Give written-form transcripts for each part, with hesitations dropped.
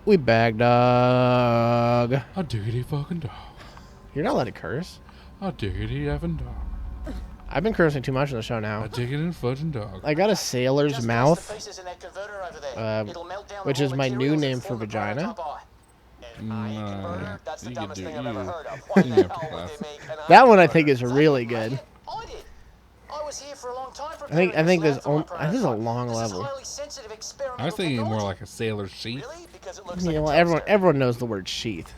We bag dog. A diggity fucking dog. You're not allowed to curse. A diggity effing dog. I've been cursing too much on the show now. A diggity fucking dog. I got a sailor's mouth, which is my new name for vagina. You could do That one I think is really good. I think there's a long level. I was thinking more like a sailor's sheath. Yeah, well, everyone knows the word sheath.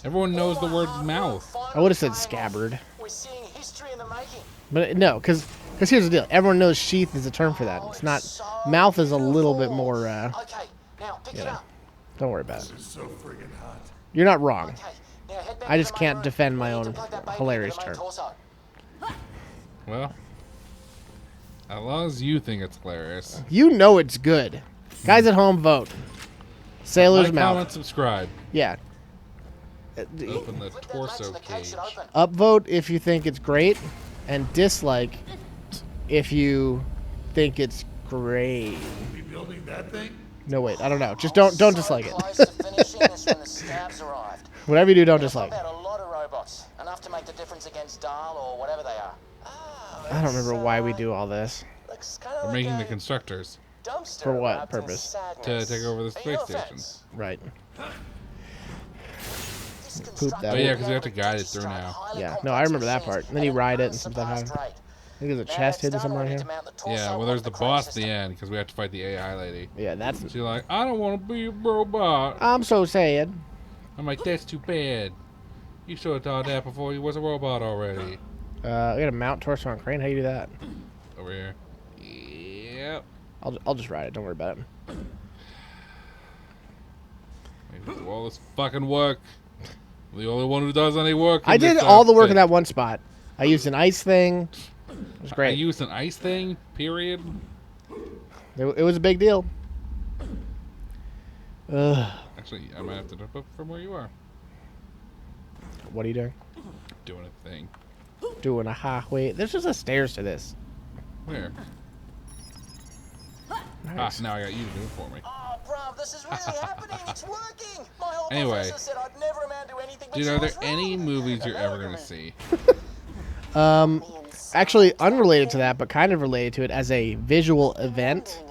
Everyone knows the word mouth. I would have said scabbard. But no, because here's the deal. Everyone knows sheath is a term for that. It's not. Mouth is a little bit more. You know, don't worry about it. You're not wrong. I just can't defend my own hilarious term. Well, as long as you think it's hilarious. You know it's good. Guys at home, vote. Sailor's Like, mouth. comment, subscribe. Yeah. Open the torso cage. Upvote if you think it's great, and dislike if you think it's great. We building that thing? No, wait, I don't know. Just don't dislike it. Whatever you do, don't dislike. I don't remember why we do all this. We're making the constructors. For what purpose? To take over the space station. Right. Poop that. Oh yeah, because we have to guide it through now. Yeah, no, I remember that part. And then you ride it and some stuff happens. I think there's a chest hidden somewhere here. Yeah, well, there's the boss at the end because we have to fight the AI lady. Yeah, that's. She's like, I don't want to be a robot. I'm so sad. I'm like, that's too bad. You should have thought that before you was a robot already. I got a mount torso on crane. How do you do that? Over here. Yep. I'll just ride it. Don't worry about it. Maybe do all this fucking work. I'm the only one who does any work. I did all the work in that one spot. I used an ice thing. It was I great. used an ice thing, period. It was a big deal. Actually, I might have to jump up from where you are. What are you doing? Doing a thing. Doing a halfway. There's just a stairs to this. Where? Nice. Ah, now I got you to do it for me. Oh, bruv, this is really happening. It's working. My whole Anyway, professor said I'd never amount to anything but dude, are there yours any wrong. movies you're ever gonna see? Actually, unrelated to that, but kind of related to it as a visual event,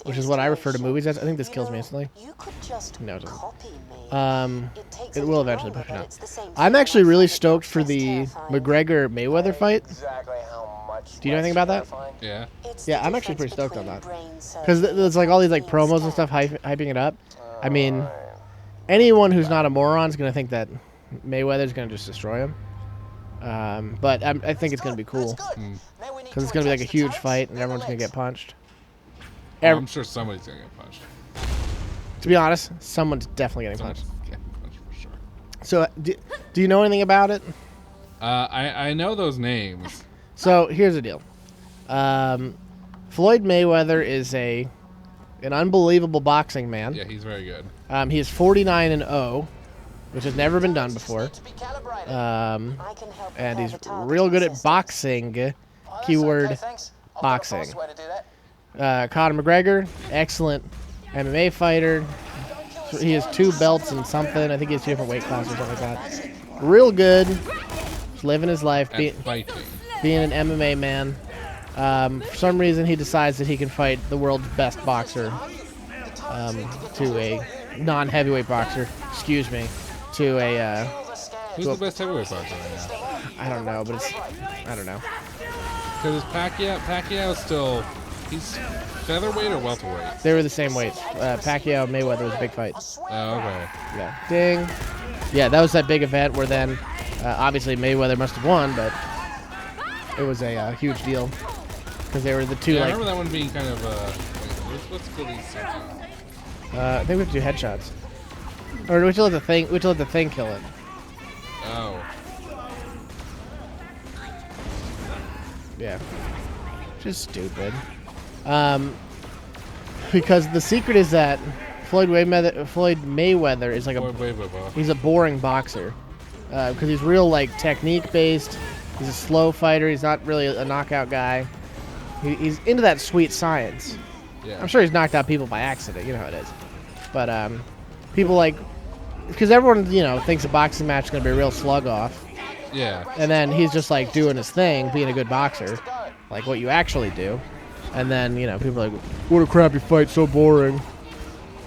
which is what I refer to movies as. I think this kills me instantly. No, it doesn't. It will eventually push it out. I'm actually really stoked for the McGregor-Mayweather fight. Exactly how much Do you know anything about that? Yeah. Yeah, I'm actually pretty stoked on that. Because there's like all these like promos and stuff hyping it up. I mean, anyone who's not a moron is going to think that Mayweather's going to just destroy him. But I think it's going to be cool. Because it's going to be like a huge fight and everyone's going to get punched. Oh, I'm sure somebody's gonna get punched. To be honest, someone's definitely getting punched. Someone's getting punched for sure. So, do you know anything about it? I know those names. So, here's the deal. Floyd Mayweather is an unbelievable boxing man. Yeah, he's very good. He is 49-0, which has never been done before. And he's real good at boxing. Keyword boxing. Conor McGregor, excellent MMA fighter. He has 2 belts and something. I think he has 2 different weight classes or something like that. Real good. Just living his life. Being an MMA man. For some reason, he decides that he can fight the world's best boxer to a non-heavyweight boxer. Excuse me. To a... Who's the best heavyweight boxer right now? I don't know, but it's... I don't know. Because Pacquiao's still... He's featherweight or welterweight? They were the same weights. Pacquiao Mayweather was a big fight. Oh, okay. Yeah. Ding. Yeah, that was that big event where then, obviously Mayweather must have won, but it was a huge deal because they were the 2 Yeah, I like. remember that one being kind of let's go these. I think we have to do headshots, or we should let the thing. We should let the thing kill it. Oh. Yeah. Just stupid. Because the secret is that Floyd Mayweather is like he's a boring boxer. Because he's real like technique based. He's a slow fighter. He's not really a knockout guy. He's into that sweet science. Yeah. I'm sure he's knocked out people by accident. You know how it is. But people like, because everyone thinks a boxing match is gonna be a real slug off, Yeah. and then he's just like doing his thing, being a good boxer, like what you actually do, and then people are like, what a crappy fight, so boring.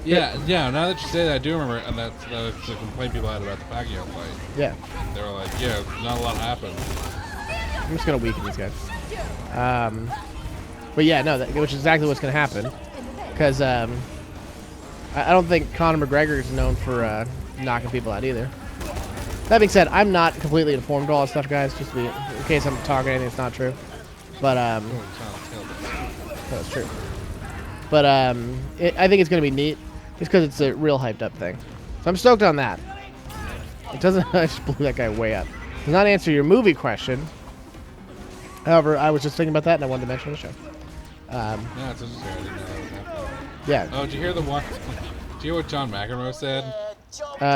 Yeah. Now that you say that, I do remember, and that's the complaint people had about the Pacquiao fight. Yeah. They were like, yeah, not a lot happened. I'm just gonna weaken these guys. But yeah, no, which is exactly what's gonna happen, because I don't think Conor McGregor is known for knocking people out either. That being said, I'm not completely informed of all this stuff, guys. Just in case I'm talking anything that's not true. But that's true. But I think it's gonna be neat, just because it's a real hyped up thing. So I'm stoked on that. It doesn't. I just blew that guy way up. Does not answer your movie question. However, I was just thinking about that, and I wanted to mention the show. No, it's interesting. I didn't know that was happening. Yeah. Oh, did you hear the one? Did you hear what John McEnroe said?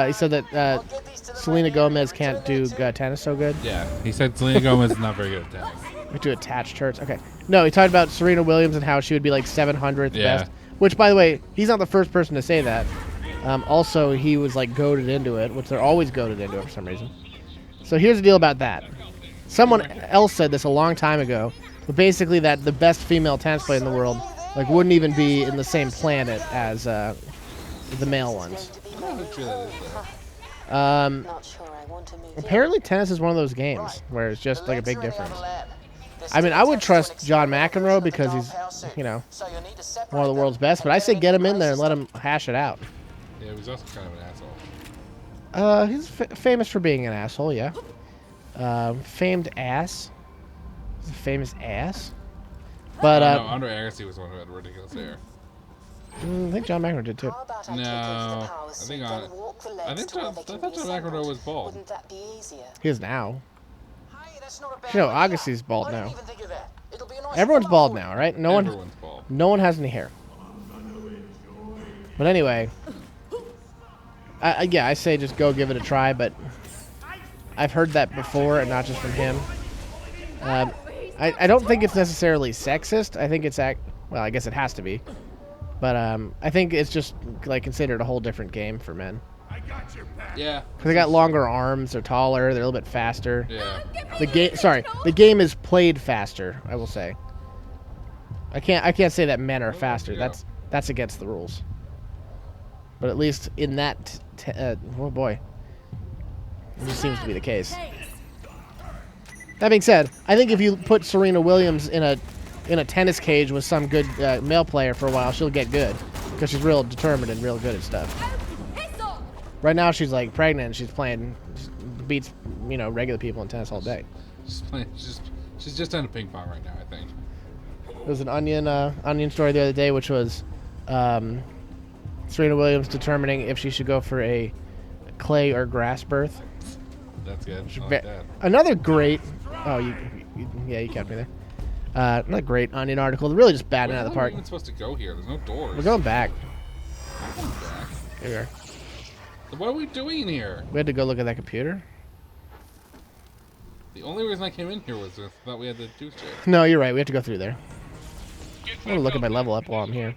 He said that Selena Gomez can't do tennis so good. Yeah, he said Selena Gomez is not very good at tennis. We do attached shirts. Okay. No, he talked about Serena Williams and how she would be like 700th best. Which, by the way, he's not the first person to say that. Also, he was like goaded into it, which they're always goaded into it for some reason. So here's the deal about that. Someone else said this a long time ago, but basically that the best female tennis player in the world like wouldn't even be in the same planet as the male ones. Apparently tennis is one of those games where it's just like a big difference. I mean, I would trust John McEnroe because he's, one of the world's best, but I say get him in there and let him hash it out. Yeah, he was also kind of an asshole. He's famous for being an asshole, yeah. Famed ass. He's a famous ass. But, no, Andre Agassi was the one who had ridiculous hair. I think John McEnroe did too. No, I thought John McEnroe was bald. He is now. Agassi's bald now. Everyone's bald now, right? Everyone's bald. No one has any hair. But anyway, yeah, I say just go give it a try. But I've heard that before, and not just from him. I don't think it's necessarily sexist. I think it's well, I guess it has to be. But I think it's just like considered a whole different game for men. Yeah. Because they got longer arms, they're taller, they're a little bit faster. Yeah. The game is played faster, I will say. I can't say that men are faster. Yeah. That's against the rules. But at least in that oh boy. It just seems to be the case. That being said, I think if you put Serena Williams in a tennis cage with some good male player for a while, she'll get good because she's real determined and real good at stuff. Right now, she's like pregnant. And she's playing, beats regular people in tennis all day. She's just on a ping pong right now, I think. There was an Onion story the other day, which was Serena Williams determining if she should go for a clay or grass birth. That's good. I like that. Another great. Oh, you kept me there. Not great Onion article. Really just batting out of the park. We're even supposed to go here. There's no doors. We're going back. I'm going back. Here we are. What are we doing here? We had to go look at that computer. The only reason I came in here was I thought we had to do shit. No, you're right. We have to go through there. I'm gonna look at my level up while I'm here.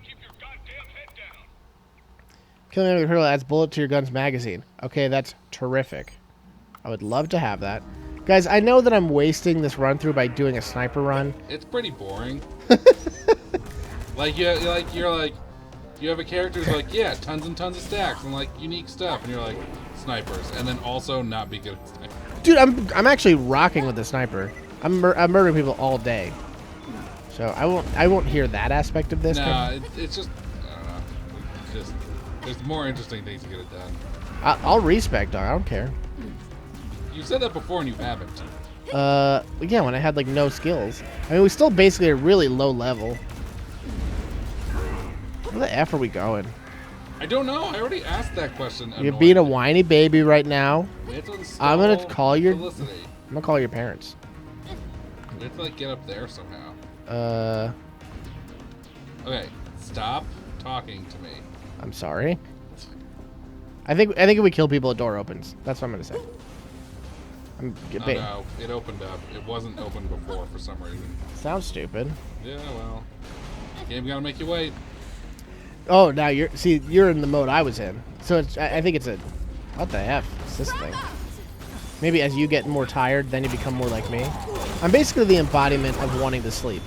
Killing enemy hero adds bullet to your gun's magazine. Okay, that's terrific. I would love to have that. Guys, I know that I'm wasting this run through by doing a sniper run. It's pretty boring. You have a character who's like, yeah, tons and tons of stacks and like unique stuff, and you're like, snipers, and then also not be good at snipers. Dude, I'm actually rocking with the sniper. I'm murdering people all day, so I won't hear that aspect of this. Nah, it's just I don't know. It's just there's more interesting things to get it done. I'll respec, dog. I don't care. You said that before and you haven't. Yeah, when I had like no skills. I mean, we still basically a really low level. Where the F are we going? I don't know. I already asked that question. You're being a whiny baby right now. I'm gonna call your. Felicity. I'm gonna call your parents. We have to like get up there somehow. Okay, stop talking to me. I'm sorry. I think if we kill people, the door opens. That's what I'm gonna say. No, it opened up. It wasn't open before for some reason. Sounds stupid. Yeah, well, game gotta make you wait. Oh, now you're in the mode I was in. So it's, I think it's a, what the F is this thing? Maybe as you get more tired, then you become more like me. I'm basically the embodiment of wanting to sleep.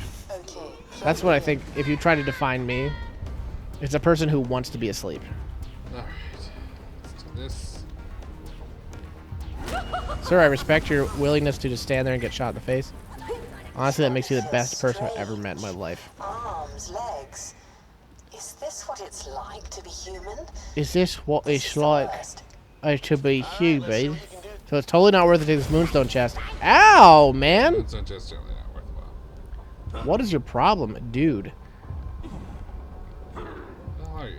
That's what I think. If you try to define me, it's a person who wants to be asleep. All right, let's do this. Sir, I respect your willingness to just stand there and get shot in the face. Honestly, that makes you the best person I've ever met in my life. Arms, legs. Is this what it's like to be human? Is this what it's like to be human? So it's totally not worth it to take this moonstone chest. Ow, man! It's not just certainly not worthwhile. What is your problem, dude? How are you?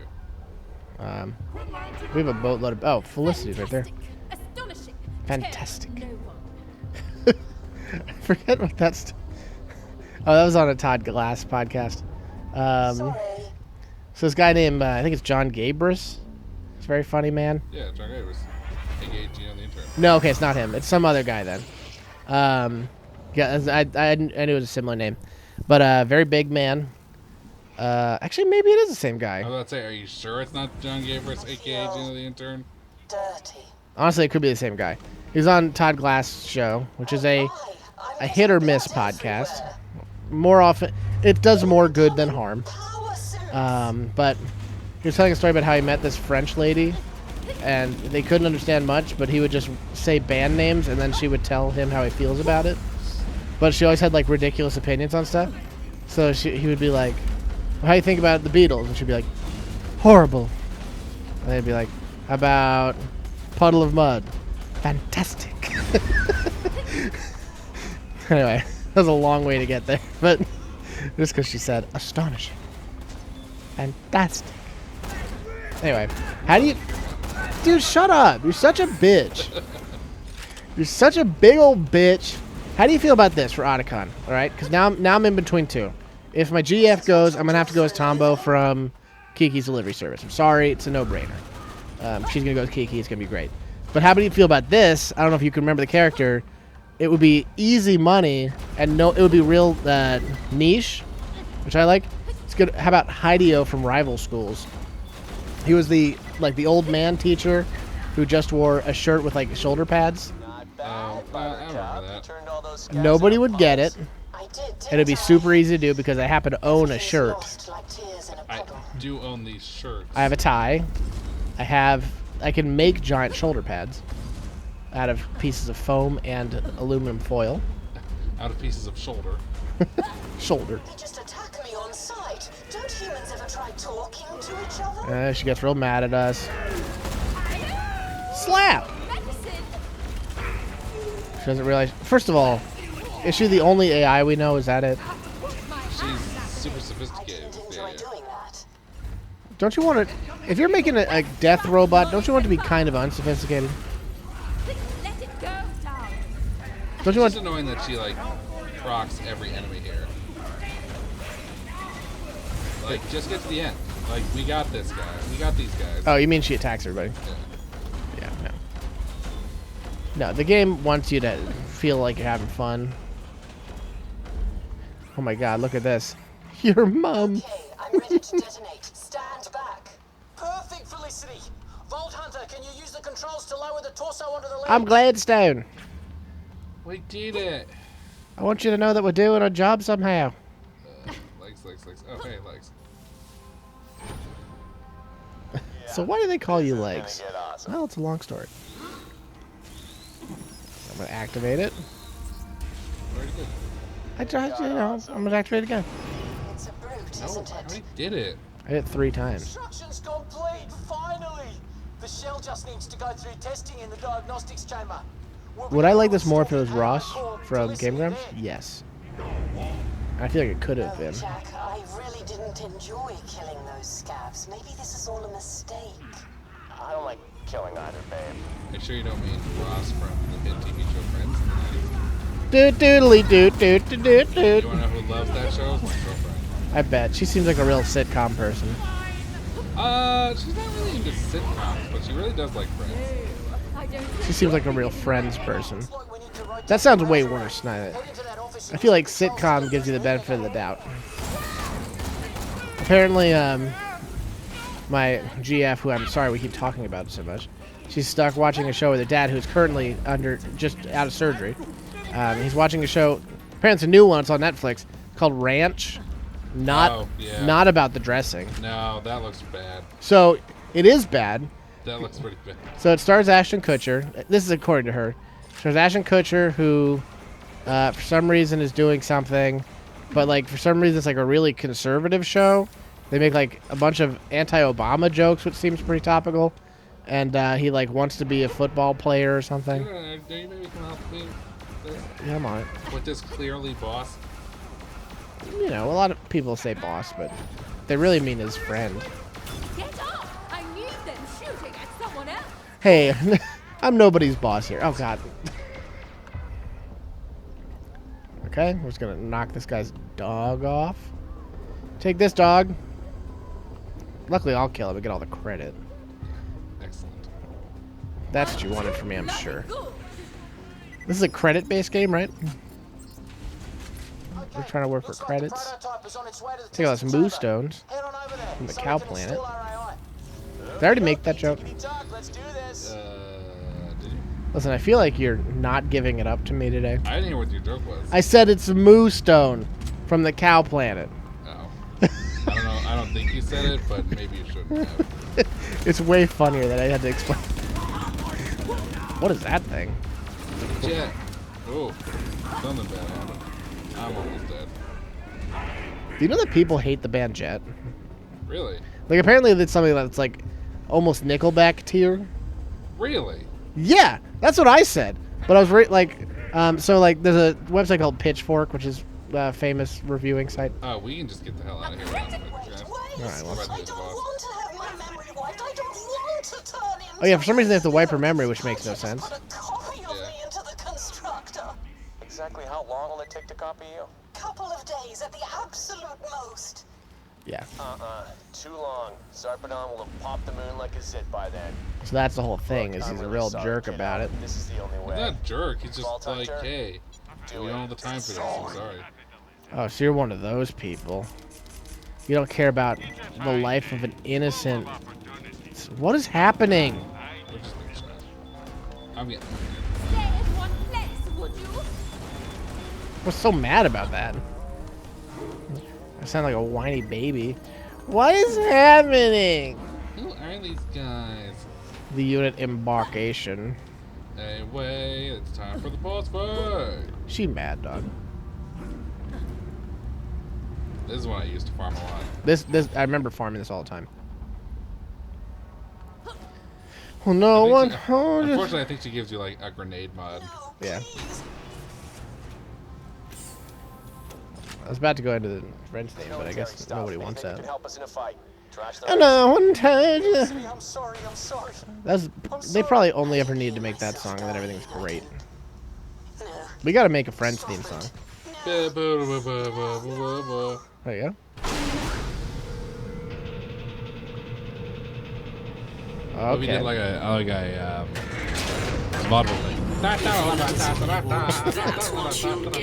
We have a boatload of... Oh, Felicity's right there. Fantastic. I forget what that's... Oh, that was on a Todd Glass podcast. So this guy named, I think it's John Gabris. He's a very funny man. Yeah, John Gray was AKG on the intern. No, okay, it's not him. It's some other guy then. Yeah, I knew it was a similar name. But very big man. Actually, maybe it is the same guy. I was about to say, are you sure it's not John Gabris, AKG on the intern? Dirty. Honestly, it could be the same guy. He's on Todd Glass' show, which is a hit or miss podcast. More often, it does more good than harm. But he was telling a story about how he met this French lady, and they couldn't understand much, but he would just say band names, and then she would tell him how he feels about it. But she always had like ridiculous opinions on stuff. So he would be like, well, "How do you think about the Beatles?" And she'd be like, "Horrible." And they'd be like, "How about Puddle of Mud?" Fantastic. Anyway, that was a long way to get there, but just because she said astonishing. Fantastic. Anyway, how do you... Dude, shut up. You're such a bitch. You're such a big old bitch. How do you feel about this for Otacon? All right? Because now I'm in between two. If my GF goes, I'm going to have to go as Tombo from Kiki's Delivery Service. I'm sorry. It's a no-brainer. She's going to go with Kiki. It's going to be great. But how do you feel about this? I don't know if you can remember the character. It would be easy money, and it would be real niche, which I like. It's good. How about Hideo from Rival Schools? He was the old man teacher who just wore a shirt with like shoulder pads. I remember that. Nobody would get it. It'd be super easy to do because I happen to own a shirt. I do own these shirts. I have a tie. I can make giant shoulder pads out of pieces of foam and aluminum foil. Out of pieces of shoulder. Shoulder. They just attack me on sight. Don't humans ever try talking to each other? She gets real mad at us. Slap! She doesn't realize... First of all, is she the only AI we know? Is that it? She's super sophisticated. I didn't enjoy doing that. Don't you want to... If you're making a death robot, don't you want it to be kind of unsophisticated? Don't you It's want... just annoying that she, like, procs every enemy here. Like, just get to the end. Like, we got this guy. We got these guys. Oh, you mean she attacks everybody? Yeah. Yeah, no. No, the game wants you to feel like you're having fun. Oh my god, look at this. Your mom. Okay, I'm ready to detonate. Stand back. Perfect, Felicity. Vault Hunter, can you use the controls to lower the torso onto the ledge? I'm Gladstone. We did it. I want you to know that we're doing our job somehow. Legs. Oh, hey, legs. So why do they call you Legs? Well, it's a long story. I'm gonna activate it. Already did. I'm gonna activate it again. It's a brute, No, isn't I it? already did it. I hit it 3 times. Construction's complete, finally! The shell just needs to go through testing in the diagnostics chamber. Would I like this more if it was Ross from Game Grumps? Yes. I feel like it could have been. Jack, I really didn't enjoy killing those scabs. Maybe this is all a mistake. I don't like killing either, babe. Make sure you don't mean Ross from the hit TV show Friends. Doot doodly doot doot doot doot doot. You wanna know who loves that show? It's my girlfriend. I bet. She seems like a real sitcom person. She's not really into sitcoms, but she really does like Friends. She seems like a real Friends person. That sounds way worse, I feel like sitcom gives you the benefit of the doubt. Apparently, my GF, who I'm sorry we keep talking about it so much, she's stuck watching a show with her dad, who's currently just out of surgery. He's watching a show. Apparently, it's a new one. It's on Netflix called Ranch. Not about the dressing. No, that looks bad. So it is bad. That looks pretty bad. So it stars Ashton Kutcher. This is according to her. It stars Ashton Kutcher, who for some reason is doing something, but like for some reason it's like a really conservative show. They make like a bunch of anti-Obama jokes, which seems pretty topical. And he like wants to be a football player or something. Do you maybe come help me? Yeah, I'm on it. With this clearly boss. You know, a lot of people say boss, but they really mean his friend. Get up! I need them shooting at someone else. Hey, I'm nobody's boss here. Oh, God. Okay, we're just going to knock this guy's dog off. Take this dog. Luckily, I'll kill him and get all the credit. Excellent. That's what you wanted from me, I'm sure. This is a credit-based game, right? We're trying to work for credits. Take all those moo stones from the cow planet. Did I already make that joke? Did you? Listen, I feel like you're not giving it up to me today. I didn't hear what your joke was. I said it's a moo stone from the cow planet. Oh. I don't know. I don't think you said it, but maybe you shouldn't have. It's way funnier that I had to explain. What is that thing? Jet. Oh, something bad happened. I'm almost dead. Do you know that people hate the band Jet? Really? Like, apparently it's something that's like almost Nickelback tier. Really? Yeah, that's what I said. But I was so like there's a website called Pitchfork, which is a famous reviewing site. Oh, we can just get the hell out of here. Alright, well. I don't want to have my memory wiped. I don't want to turn into... Oh yeah, for some reason they have to wipe her memory, which makes no sense. Put a copy of me into the constructor. Exactly how long will it take to copy you? Couple of days at the absolute most. Yeah. Too long. Sarpedon will have popped the moon like a zit by then. So that's the whole thing, Look, is I'm he's a really real sorry, jerk kiddo. about it. This is the only way. He's not a jerk. He's just Vault like, Hunter? hey, Do we it. don't have the time for this. I'm sorry. Oh, so you're one of those people. You don't care about the life of an innocent... What is happening? We're just being shot. I'm getting Stay in one place, would you? What's so mad about that? I sound like a whiny baby. What is happening? Who are these guys? The unit embarkation. Anyway, it's time for the boss fight. She mad, dog. This is when I used to farm a lot. This I remember farming this all the time. Well, no one. Unfortunately, I think she gives you like a grenade mod. No, Yeah. please. I was about to go into the French thing, but I Military guess stuff. nobody wants Anything that. can help us in a fight. Trash the And no one told you. I'm sorry, I'm sorry. They probably only ever needed to make that song, and then everything's great. No, We got to make a Friends theme song. Ba, ba, ba, ba, ba, ba, ba. There you go. But we did Okay. like a vaudeville thing.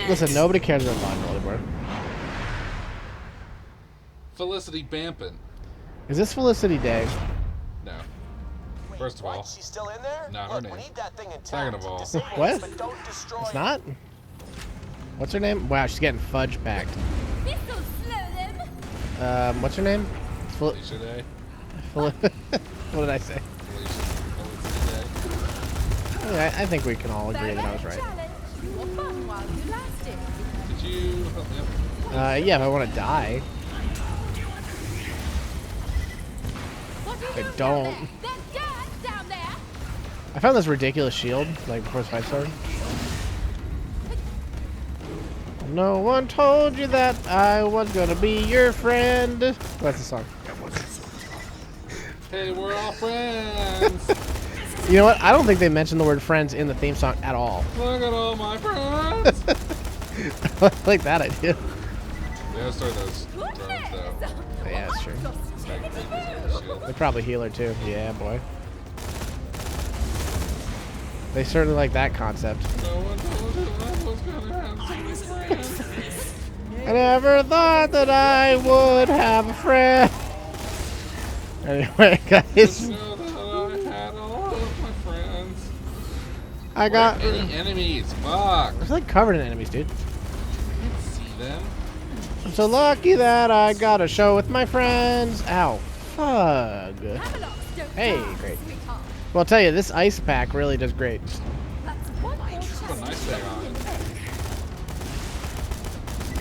Listen, nobody cares about vaudeville anymore. Felicity Bampin. Is this Felicity Day? No. First of all, What? She's still in there? Not her Look, name. we need that thing intact. Second of all, Disable it, What? but don't destroy It's it. not? What's her name? Wow, she's getting fudge packed. This'll slow them. What's her name? Felicia Day. What did I say? Felicity Day. Yeah, I think we can all agree that I was Farewell right. challenge. You were fun while you lasted. Did you help me up? Yeah, if I want to die. What are you I doing don't. down there? There's gas down there. I found this ridiculous shield, like, before this fight started. No one told you that I was gonna be your friend. That's the song. Hey, we're all friends. You know what? I don't think they mentioned the word friends in the theme song at all. Look at all my friends. I like that idea. We gotta start those drones Goodness. though. Yeah, that's true. Back to the shield. They probably heal her too. Yeah, boy. They certainly like that concept. No one told you I was gonna have some friends. I never thought that I would have a friend. Anyway, guys, Just know that I had all of my friends. I got. Where are any enemies? Fuck. It's like covered in enemies, dude. I can't see them. I'm so lucky that I got a show with my friends. Ow. Fug. Havelocks don't Hey, die, great. sweetheart. Well, I'll tell you, this ice pack really does great. That's one more Put a nice tag on.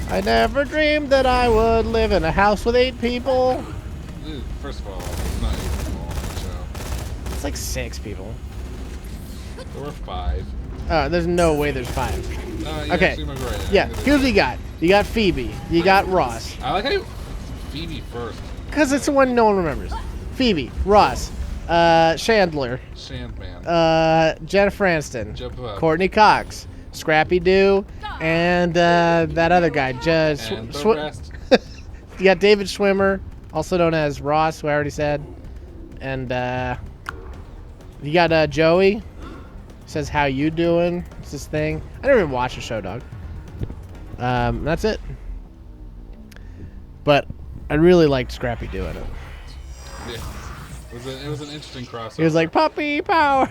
I never dreamed that I would live in a house with 8 people. First of all, it's not even small on the show. It's like 6 people. There were 5. There's no way there's 5. You Okay. actually might be right. Yeah, here's what you got. You got Phoebe. You got Ross. I like how you Phoebe first. Because it's the one no one remembers. Phoebe, Ross, Chandler, Sandman. Jennifer Aniston, Jump up. Courtney Cox, Scrappy Doo, and that other guy. And the rest. You got David Schwimmer, also known as Ross, who I already said. And you got Joey. Says, how you doing? It's this thing. I never even watched the show, dog. That's it. But I really liked Scrappy Doo in it. Yeah. It was an interesting crossover. He was like, puppy power.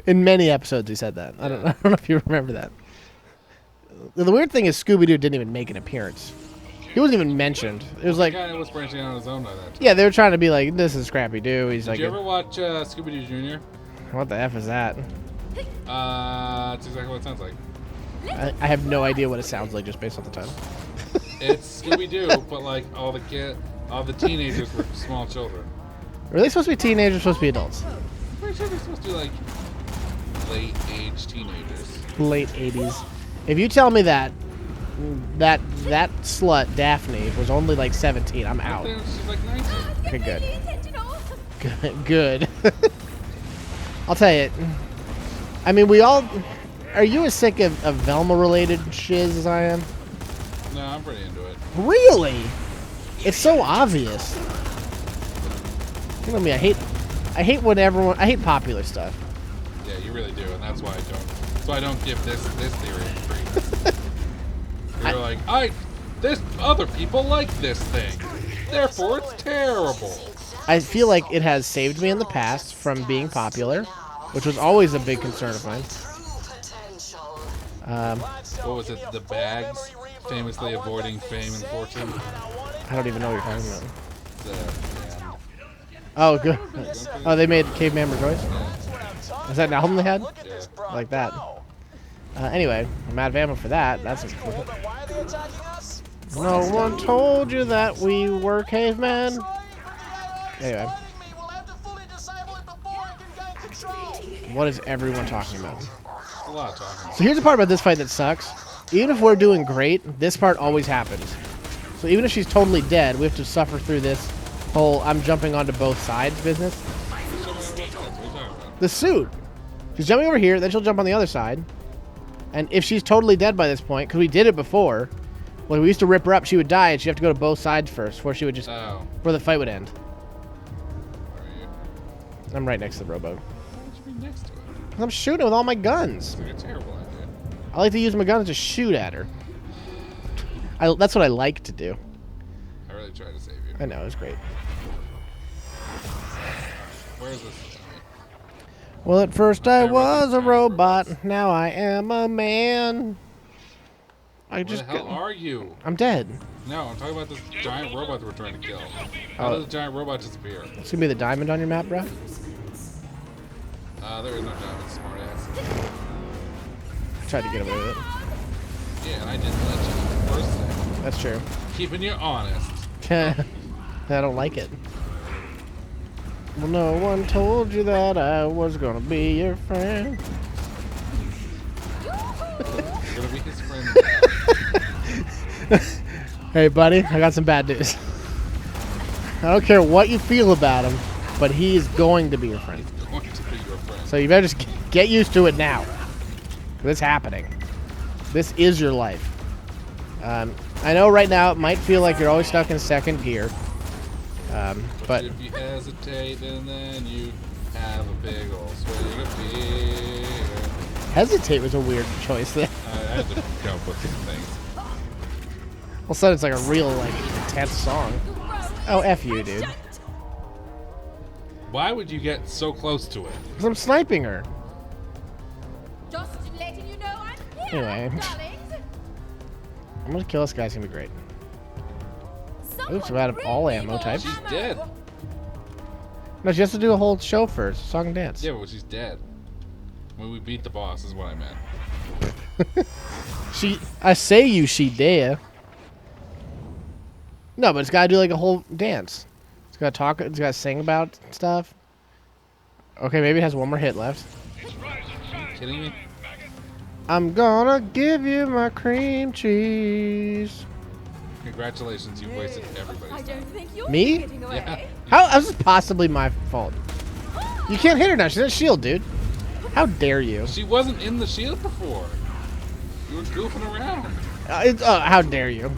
In many episodes he said that. I don't know if you remember that. The weird thing is Scooby-Doo didn't even make an appearance. He wasn't even mentioned. It was like, He kind of was branching out on his own by that time. yeah, they were trying to be like, this is Scrappy-Doo. He's Did like, you ever watch Scooby-Doo Jr.? what the F is that? It's exactly what it sounds like. I have no idea what it sounds like just based on the title. It's Scooby-Doo, but like all the teenagers were small children. Are they supposed to be teenagers or supposed to be adults? I'm pretty sure they're supposed to be like late-age teenagers. Late 80s. If you tell me that slut, Daphne, was only like 17, I'm I out. think she's like 19. Okay, good. Intentional. Good. I'll tell you. I mean, we all... Are you as sick of Velma-related shiz as I am? No, I'm pretty into it. Really? It's so obvious. You know me, I hate when everyone... I hate popular stuff. Yeah, you really do, and that's why I don't give this theory credence. You're like, this other people like this thing, therefore it's terrible. I feel like it has saved me in the past from being popular, which was always a big concern of mine. What was it? The Bags, famously avoiding fame and fortune. I don't even know what you're talking about. Yeah. Oh, good. Oh, they made Caveman Rejoice? Is that an album they had? Yeah. Like that. Anyway, I'm out of ammo for that. That's important. Why are they attacking us? No one told you that we were cavemen. Anyway, We'll have to fully disable it before it can gain control. what is everyone talking about? A lot of talking. So here's the part about this fight that sucks. Even if we're doing great, this part always happens. So even if she's totally dead, we have to suffer through this whole I'm jumping onto both sides business. The suit. She's jumping over here, then she'll jump on the other side. And if she's totally dead by this point, because we did it before, when we used to rip her up, she would die, and she'd have to go to both sides first, before she would just, Oh, where the fight would end. where are you? I'm right next to the rowboat. Why don't you be next to it? I'm shooting with all my guns. It's like a terrible idea. I like to use my guns to shoot at her. That's what I like to do. I really tried to save you. I know, it's great. Where is this? Well, at first I was a robot, now I am a man. I Where just the hell are you? I'm dead. No, I'm talking about this giant robot that we're trying to kill. How Oh. did the giant robot disappear? It's gonna be the diamond on your map, bro. There is no diamond, smartass. I tried to get away with it. Yeah, and I didn't let you first thing. That's true. Keeping you honest. I don't like it. Well, no one told you that I was gonna be your friend. You're gonna be his friend. Hey, buddy, I got some bad news. I don't care what you feel about him, but he is going to be your friend. Going to be your friend. So you better just get used to it now. 'Cause it's happening. This is your life. I know right now it might feel like you're always stuck in second gear. But if you hesitate, and then you have a big old swing of fear. hesitate was a weird choice there. I had to come up with some things. All of a sudden it's like a real, like, intense song. Oh, F you, dude. Why would you get so close to it? Because I'm sniping her. Just letting you know I'm here, Anyway. darlings. I'm gonna kill this guy. It's gonna be great. Someone Oops, I'm out of all bring me ammo more types. She's ammo. dead. No, she has to do a whole show first. Song and dance. Yeah, but she's dead. When we beat the boss is what I meant. I say you, she dare. No, but it's gotta do like a whole dance. It's gotta talk. It's gotta sing about stuff. Okay, maybe it has one more hit left. Are you kidding me? I'm gonna give you my cream cheese. Congratulations, you wasted I everybody's don't time. think you're Me? getting away. Yeah. How is this possibly my fault? You can't hit her now. She's in a shield, dude. How dare you? She wasn't in the shield before. You were goofing around. How dare you?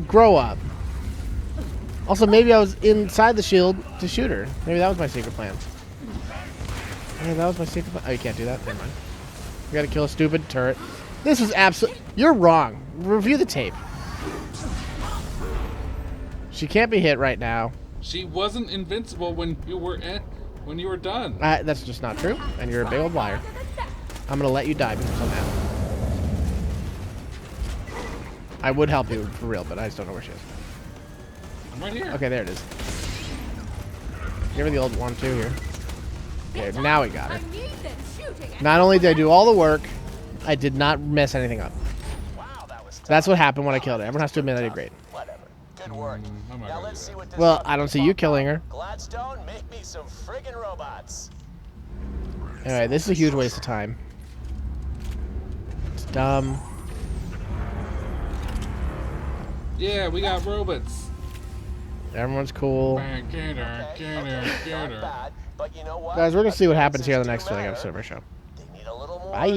Grow up. Also, maybe I was inside the shield to shoot her. Maybe that was my secret plan. Maybe that was my secret plan. Oh, you can't do that? Never mind. You gotta kill a stupid turret. This was absolute. You're wrong. Review the tape. She can't be hit right now. She wasn't invincible when you were done. That's just not true, and you're a big old liar. I'm gonna let you die because I'm mad. I would help you for real, but I just don't know where she is. I'm right here. Okay, there it is. Give her the old one too here. Okay, now we got I her. need them shooting at Not only did I do all the work, I did not mess anything up. Wow, that was tough. That's what happened when I killed her. Everyone has to admit I did great. Whatever. Good work. I'm not Now gonna let's do see that. what this Well, other I don't see can you pop killing out. her. Gladstone, make me some friggin' robots. Anyway, this is a huge waste of time. It's dumb. Yeah, we got robots. Everyone's cool. Get her, get her, get Not her. bad, but you know what? Guys, we're gonna see what happens Appearances here on the do next matter. episode of our show. They need a little more. Bye.